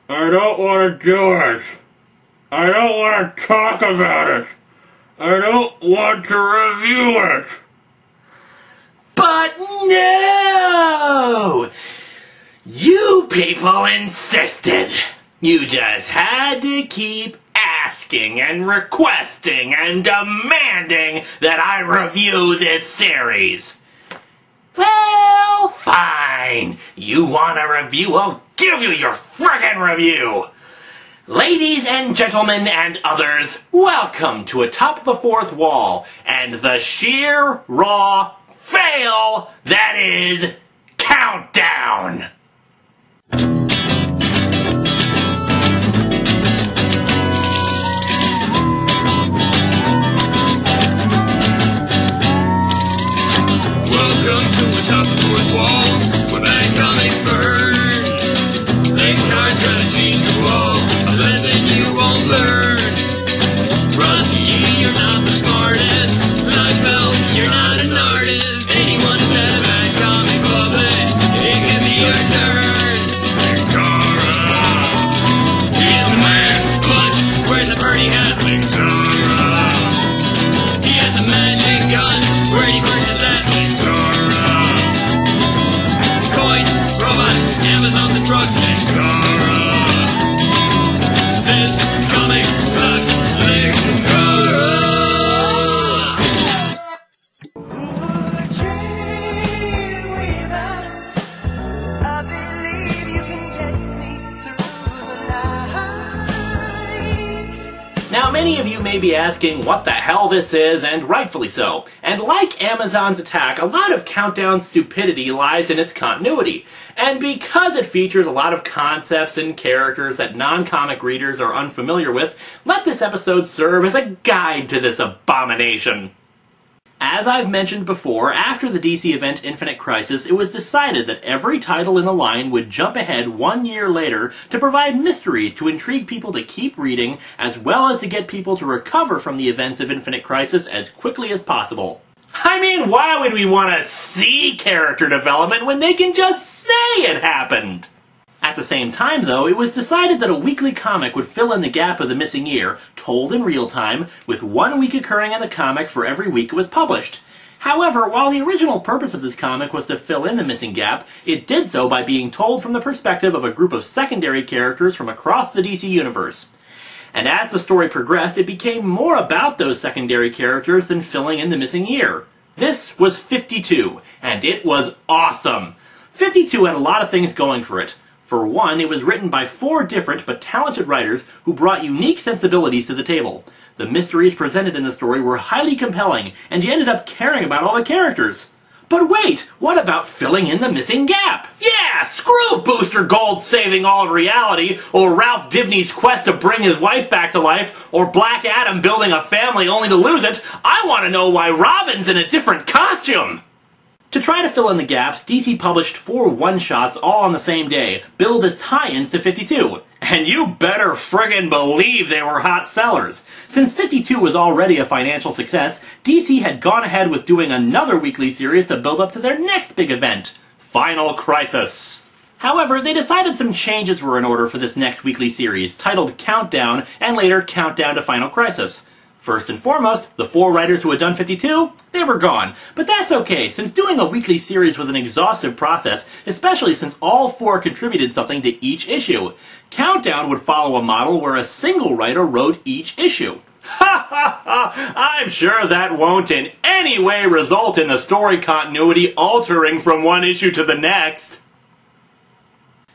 I don't want to do it. I don't want to talk about it. I don't want to review it. But no! You people insisted. You just had to keep asking and requesting and demanding that I review this series. Well, fine. You want a review? I'll give you your frickin' review. Ladies and gentlemen and others, welcome to Atop the Fourth Wall and the sheer, raw fail that is Countdown. Welcome to Atop the Fourth Wall, where bad comics burn. Linkara's gonna teach you all a lesson you won't learn. Rusty, you're not the smartest. Liefeld, you're not an artist. Anyone who's had a bad comic published, it can be your turn. Linkara, he's the man. But where's the birdie hat? Linkara, he has a magic gun. Where do you purchase that? Linkara, coins, robots, Amazon, the trucks. Linkara, this comic sucks. Linkara. Now, many of you may be asking what the hell this is, and rightfully so. And like Amazon's attack, a lot of Countdown's stupidity lies in its continuity. And because it features a lot of concepts and characters that non-comic readers are unfamiliar with, let this episode serve as a guide to this abomination. As I've mentioned before, after the DC event Infinite Crisis, it was decided that every title in the line would jump ahead 1 year later to provide mysteries to intrigue people to keep reading, as well as to get people to recover from the events of Infinite Crisis as quickly as possible. I mean, why would we want to see character development when they can just say it happened? At the same time, though, it was decided that a weekly comic would fill in the gap of the missing year, told in real time, with 1 week occurring in the comic for every week it was published. However, while the original purpose of this comic was to fill in the missing gap, it did so by being told from the perspective of a group of secondary characters from across the DC universe. And as the story progressed, it became more about those secondary characters than filling in the missing year. This was 52, and it was awesome! 52 had a lot of things going for it. For one, it was written by 4 different but talented writers who brought unique sensibilities to the table. The mysteries presented in the story were highly compelling, and you ended up caring about all the characters. But wait, what about filling in the missing gap? Yeah, screw Booster Gold saving all of reality, or Ralph Dibny's quest to bring his wife back to life, or Black Adam building a family only to lose it. I want to know why Robin's in a different costume! To try to fill in the gaps, DC published 4 one-shots all on the same day, billed as tie-ins to 52. And you better friggin' believe they were hot sellers! Since 52 was already a financial success, DC had gone ahead with doing another weekly series to build up to their next big event, Final Crisis. However, they decided some changes were in order for this next weekly series, titled Countdown, and later Countdown to Final Crisis. First and foremost, the 4 writers who had done 52, they were gone. But that's okay, since doing a weekly series was an exhaustive process, especially since all 4 contributed something to each issue. Countdown would follow a model where a single writer wrote each issue. Ha ha ha! I'm sure that won't in any way result in the story continuity altering from one issue to the next.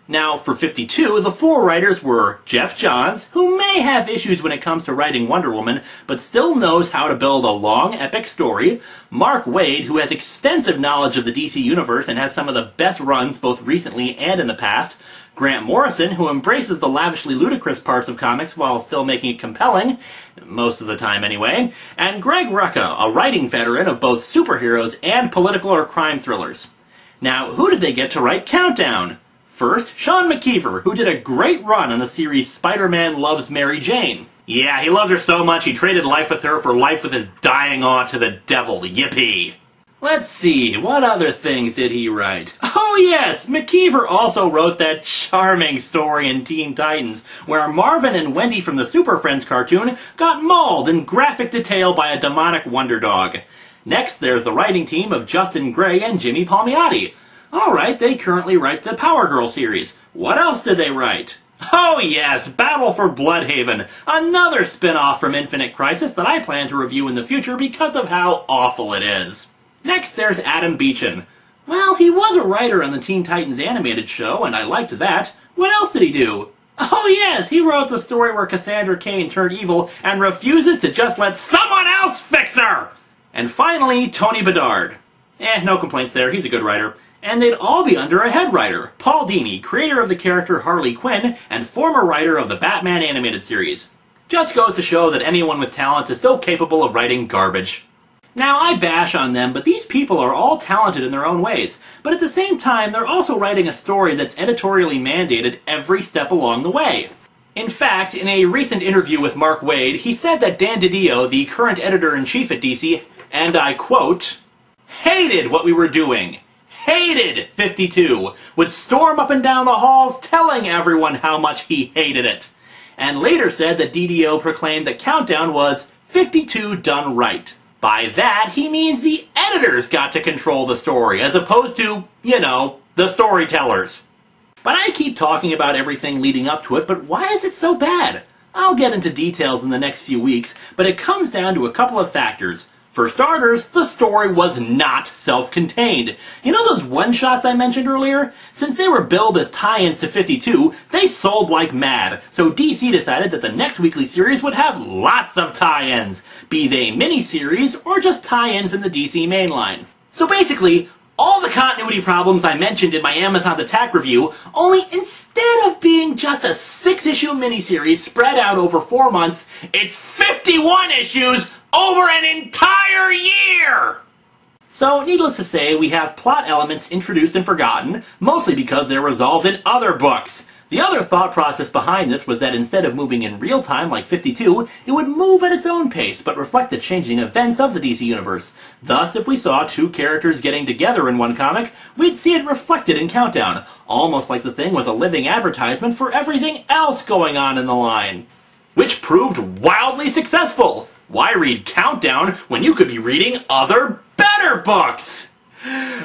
Now, for 52, the 4 writers were Jeff Johns, who may have issues when it comes to writing Wonder Woman, but still knows how to build a long, epic story, Mark Waid, who has extensive knowledge of the DC Universe and has some of the best runs both recently and in the past, Grant Morrison, who embraces the lavishly ludicrous parts of comics while still making it compelling, most of the time anyway, and Greg Rucka, a writing veteran of both superheroes and political or crime thrillers. Now, who did they get to write Countdown? First, Shawn Mckeever, who did a great run on the series Spider-Man Loves Mary Jane. Yeah, he loved her so much he traded life with her for life with his dying aunt to the devil, yippee! Let's see, what other things did he write? Oh yes, Mckeever also wrote that charming story in Teen Titans, where Marvin and Wendy from the Super Friends cartoon got mauled in graphic detail by a demonic wonder dog. Next, there's the writing team of Justin Gray and Jimmy Palmiotti. Alright, they currently write the Power Girl series. What else did they write? Oh yes, Battle for Bloodhaven, another spin-off from Infinite Crisis that I plan to review in the future because of how awful it is. Next, there's Adam Beachin. Well, he was a writer on the Teen Titans animated show, and I liked that. What else did he do? Oh yes, he wrote the story where Cassandra Cain turned evil and refuses to just let someone else fix her! And finally, Tony Bedard. No complaints there, he's a good writer. And they'd all be under a head writer, Paul Dini, creator of the character Harley Quinn and former writer of the Batman animated series. Just goes to show that anyone with talent is still capable of writing garbage. Now, I bash on them, but these people are all talented in their own ways. But at the same time, they're also writing a story that's editorially mandated every step along the way. In fact, in a recent interview with Mark Waid, he said that Dan DiDio, the current editor-in-chief at DC, and I quote, hated what we were doing. Hated 52. Would storm up and down the halls telling everyone how much he hated it. And later said that DiDio proclaimed that Countdown was 52 done right. By that, he means the editors got to control the story, as opposed to, you know, the storytellers. But I keep talking about everything leading up to it, but why is it so bad? I'll get into details in the next few weeks, but it comes down to a couple of factors. For starters, the story was not self-contained. You know those one-shots I mentioned earlier? Since they were billed as tie-ins to 52, they sold like mad, so DC decided that the next weekly series would have lots of tie-ins, be they mini-series or just tie-ins in the DC mainline. So basically, all the continuity problems I mentioned in my Amazon's Attack review, only instead of being just a 6-issue miniseries spread out over 4 months, it's 51 issues over an entire year! So, needless to say, we have plot elements introduced and forgotten, mostly because they're resolved in other books. The other thought process behind this was that instead of moving in real time like 52, it would move at its own pace, but reflect the changing events of the DC Universe. Thus, if we saw two characters getting together in one comic, we'd see it reflected in Countdown, almost like the thing was a living advertisement for everything else going on in the line. Which proved wildly successful! Why read Countdown when you could be reading other better books?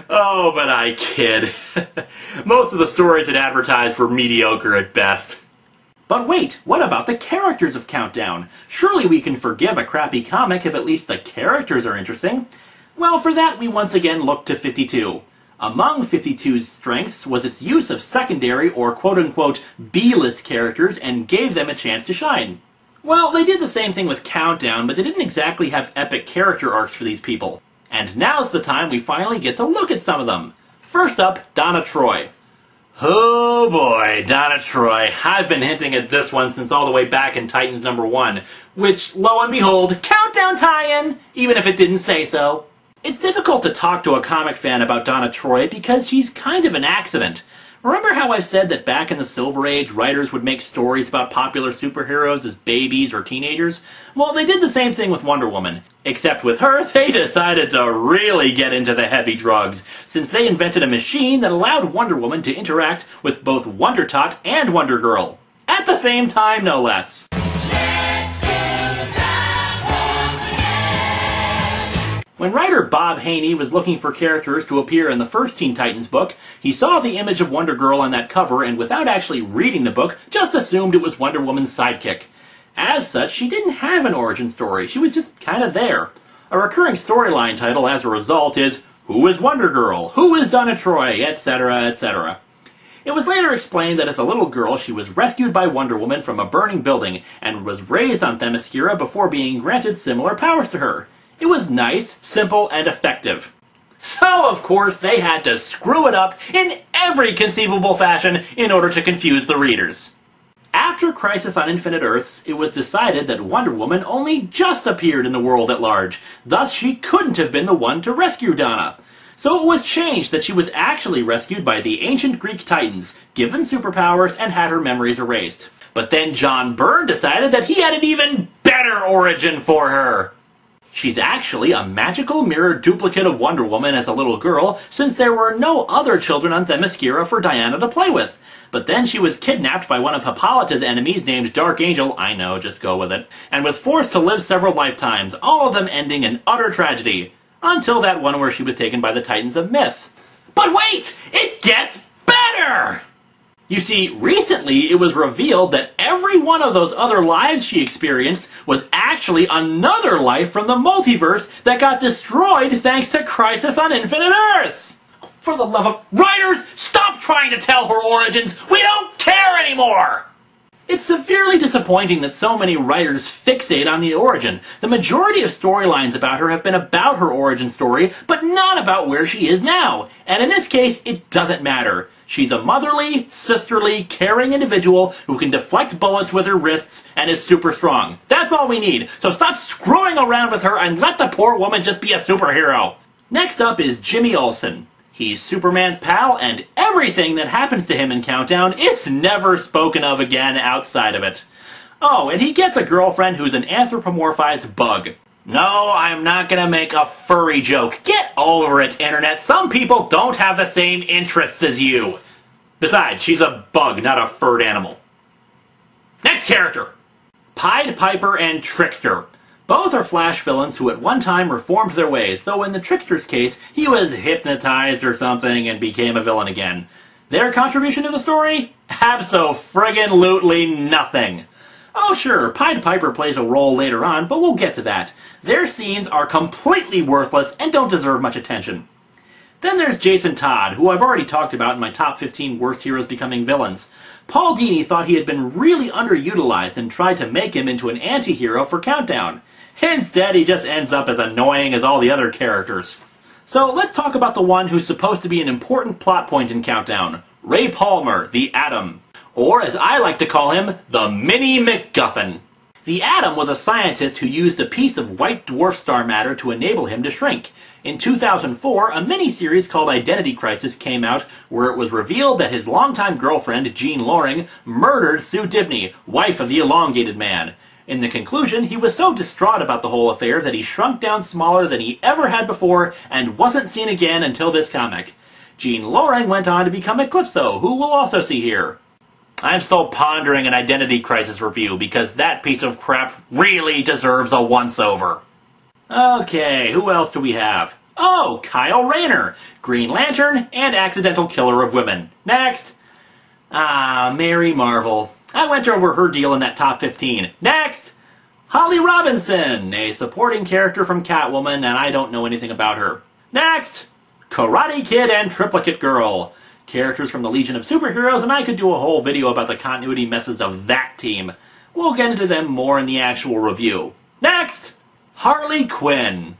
Oh, but I kid. Most of the stories it advertised were mediocre at best. But wait, what about the characters of Countdown? Surely we can forgive a crappy comic if at least the characters are interesting. Well, for that we once again look to 52. Among 52's strengths was its use of secondary or quote-unquote B-list characters and gave them a chance to shine. Well, they did the same thing with Countdown, but they didn't exactly have epic character arcs for these people. And now's the time we finally get to look at some of them. First up, Donna Troy. Oh boy, Donna Troy. I've been hinting at this one since all the way back in Titans #1, which, lo and behold, Countdown tie-in, even if it didn't say so. It's difficult to talk to a comic fan about Donna Troy because she's kind of an accident. Remember how I said that back in the Silver Age, writers would make stories about popular superheroes as babies or teenagers? Well, they did the same thing with Wonder Woman. Except with her, they decided to really get into the heavy drugs, since they invented a machine that allowed Wonder Woman to interact with both Wonder Tot and Wonder Girl. At the same time, no less. When writer Bob Haney was looking for characters to appear in the first Teen Titans book, he saw the image of Wonder Girl on that cover and without actually reading the book, just assumed it was Wonder Woman's sidekick. As such, she didn't have an origin story, she was just kinda there. A recurring storyline title as a result is, Who is Wonder Girl? Who is Donna Troy? Etc., etc. It was later explained that as a little girl she was rescued by Wonder Woman from a burning building and was raised on Themyscira before being granted similar powers to her. It was nice, simple, and effective. So, of course, they had to screw it up in every conceivable fashion in order to confuse the readers. After Crisis on Infinite Earths, it was decided that Wonder Woman only just appeared in the world at large, thus she couldn't have been the one to rescue Donna. So it was changed that she was actually rescued by the ancient Greek Titans, given superpowers, and had her memories erased. But then John Byrne decided that he had an even better origin for her. She's actually a magical mirror duplicate of Wonder Woman as a little girl, since there were no other children on Themyscira for Diana to play with. But then she was kidnapped by one of Hippolyta's enemies named Dark Angel, I know, just go with it, and was forced to live several lifetimes, all of them ending in utter tragedy. Until that one where she was taken by the Titans of Myth. But wait! It gets better! You see, recently it was revealed that every one of those other lives she experienced was actually another life from the multiverse that got destroyed thanks to Crisis on Infinite Earths! For the love of writers, stop trying to tell her origins! We don't care anymore! It's severely disappointing that so many writers fixate on the origin. The majority of storylines about her have been about her origin story, but not about where she is now. And in this case, it doesn't matter. She's a motherly, sisterly, caring individual who can deflect bullets with her wrists and is super strong. That's all we need. So stop screwing around with her and let the poor woman just be a superhero. Next up is Jimmy Olsen. He's Superman's pal, and everything that happens to him in Countdown is never spoken of again outside of it. Oh, and he gets a girlfriend who's an anthropomorphized bug. No, I'm not gonna make a furry joke. Get over it, Internet. Some people don't have the same interests as you. Besides, she's a bug, not a furred animal. Next character! Pied Piper and Trickster. Both are Flash villains who at one time reformed their ways, though in the Trickster's case, he was hypnotized or something and became a villain again. Their contribution to the story? Abso-friggin-lutely nothing. Oh sure, Pied Piper plays a role later on, but we'll get to that. Their scenes are completely worthless and don't deserve much attention. Then there's Jason Todd, who I've already talked about in my top 15 worst heroes becoming villains. Paul Dini thought he had been really underutilized and tried to make him into an anti-hero for Countdown. Instead, he just ends up as annoying as all the other characters. So let's talk about the one who's supposed to be an important plot point in Countdown. Ray Palmer, the Atom. Or, as I like to call him, the Mini MacGuffin. The Atom was a scientist who used a piece of white dwarf star matter to enable him to shrink. In 2004, a miniseries called Identity Crisis came out, where it was revealed that his longtime girlfriend, Jean Loring, murdered Sue Dibney, wife of the Elongated Man. In the conclusion, he was so distraught about the whole affair that he shrunk down smaller than he ever had before and wasn't seen again until this comic. Jean Loring went on to become Eclipso, who we'll also see here. I'm still pondering an Identity Crisis review because that piece of crap really deserves a once-over. Okay, who else do we have? Oh, Kyle Rayner, Green Lantern and accidental killer of women. Next! Mary Marvel. I went over her deal in that top 15. Next! Holly Robinson, a supporting character from Catwoman, and I don't know anything about her. Next! Karate Kid and Triplicate Girl. Characters from the Legion of Superheroes, and I could do a whole video about the continuity messes of that team. We'll get into them more in the actual review. Next! Harley Quinn.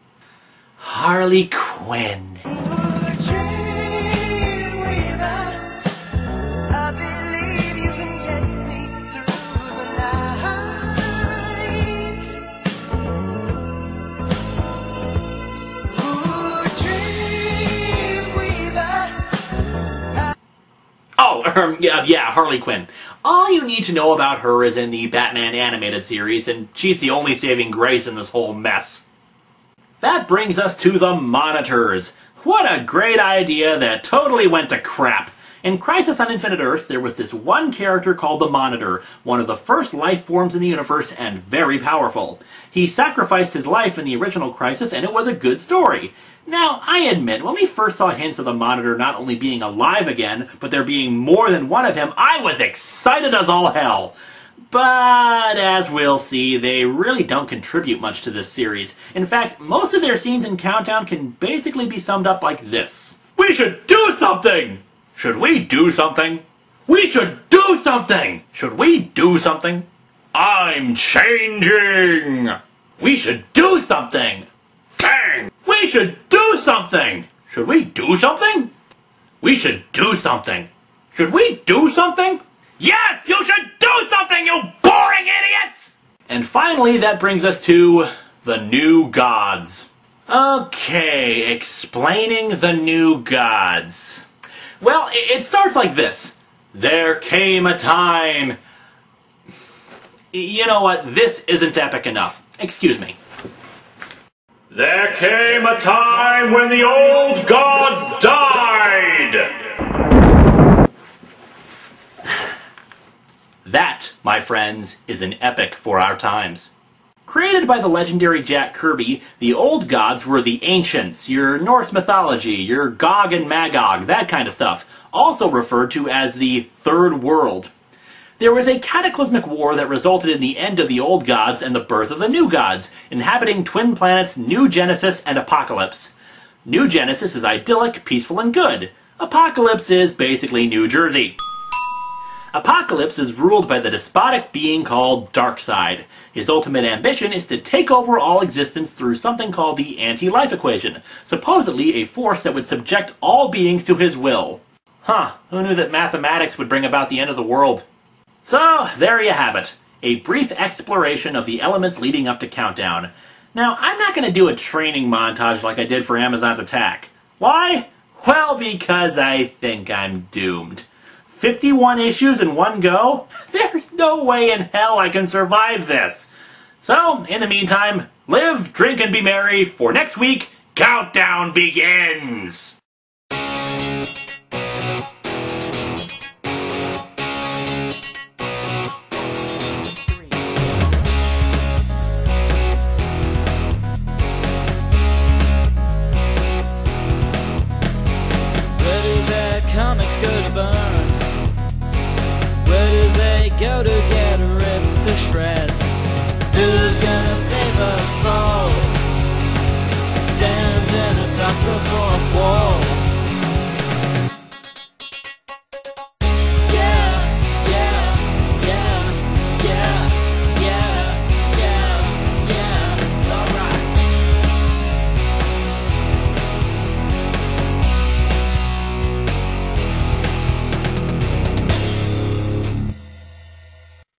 Harley Quinn. Yeah, Harley Quinn. All you need to know about her is in the Batman animated series, and she's the only saving grace in this whole mess. That brings us to the Monitors. What a great idea that totally went to crap. In Crisis on Infinite Earths, there was this one character called the Monitor, one of the first life forms in the universe and very powerful. He sacrificed his life in the original Crisis, and it was a good story. Now, I admit, when we first saw hints of the Monitor not only being alive again, but there being more than one of him, I was excited as all hell. But, as we'll see, they really don't contribute much to this series. In fact, most of their scenes in Countdown can basically be summed up like this. We should do something! Should we do something? We should do something! Should we do something? I'm changing! We should do something! Bang! We should do something! Should we do something? We should do something. Should we do something? Yes! You should do something, you boring idiots! And finally, that brings us to the New Gods. Okay, explaining the New Gods. Well, it starts like this. There came a time... You know what? This isn't epic enough. Excuse me. There came a time when the old gods died! That, my friends, is an epic for our times. Created by the legendary Jack Kirby, the old gods were the ancients, your Norse mythology, your Gog and Magog, that kind of stuff, also referred to as the Third World. There was a cataclysmic war that resulted in the end of the old gods and the birth of the new gods, inhabiting twin planets New Genesis and Apocalypse. New Genesis is idyllic, peaceful, and good. Apocalypse is basically New Jersey. Apocalypse is ruled by the despotic being called Darkseid. His ultimate ambition is to take over all existence through something called the anti-life equation, supposedly a force that would subject all beings to his will. Huh, who knew that mathematics would bring about the end of the world? So, there you have it. A brief exploration of the elements leading up to Countdown. Now, I'm not going to do a training montage like I did for Amazon's Attack. Why? Well, because I think I'm doomed. 51 issues in one go? There's no way in hell I can survive this. So, in the meantime, live, drink, and be merry, for next week, Countdown begins!